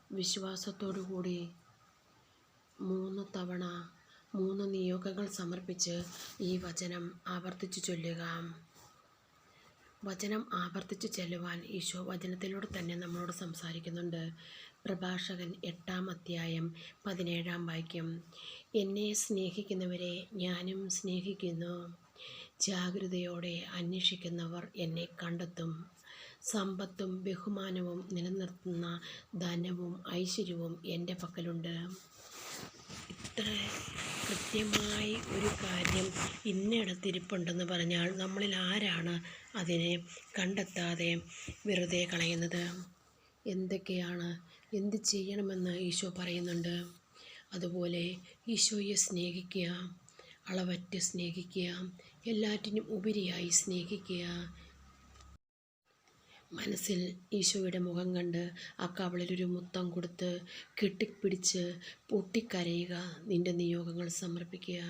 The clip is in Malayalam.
വിശ്വാസത്തോടു കൂടി 3 തവണ 3 നിയോഗങ്ങൾ സമർപ്പിച്ച് ഈ വചനം ആവർത്തിച്ചു ചൊല്ലുക. വചനം ആവർത്തിച്ചു ചെല്ലുവാൻ ഈശോ വചനത്തിലൂടെ തന്നെ നമ്മളോട് സംസാരിക്കുന്നുണ്ട്. പ്രഭാഷകൻ 8-ാം അധ്യായം 17-ാം വാക്യം. എന്നെ സ്നേഹിക്കുന്നവരെ ഞാനും സ്നേഹിക്കുന്നു. ജാഗ്രതയോടെ അന്വേഷിക്കുന്നവർ എന്നെ കണ്ടെത്തും. സമ്പത്തും ബഹുമാനവും നിലനിർത്തുന്ന ധനവും ഐശ്വര്യവും എൻ്റെ പക്കലുണ്ട്. ഇത്ര കൃത്യമായി ഒരു കാര്യം ഇന്നിടത്തിരിപ്പുണ്ടെന്ന് പറഞ്ഞാൽ നമ്മളിൽ ആരാണ് അതിനെ കണ്ടെത്താതെ വെറുതെ കളയുന്നത്? എന്തൊക്കെയാണ്, എന്ത് ചെയ്യണമെന്ന് ഈശോ പറയുന്നുണ്ട്. അതുപോലെ ഈശോയെ സ്നേഹിക്കുക, അളവറ്റ് സ്നേഹിക്കുക, എല്ലാറ്റിനും ഉപരിയായി സ്നേഹിക്കുക. മനസ്സിൽ ഈശോയുടെ മുഖം കണ്ട് ആ കവളിലൊരു മുത്തം കൊടുത്ത് കെട്ടിപ്പിടിച്ച് പൊട്ടിക്കരയുക. നിൻ്റെ നിയോഗങ്ങൾ സമർപ്പിക്കുക.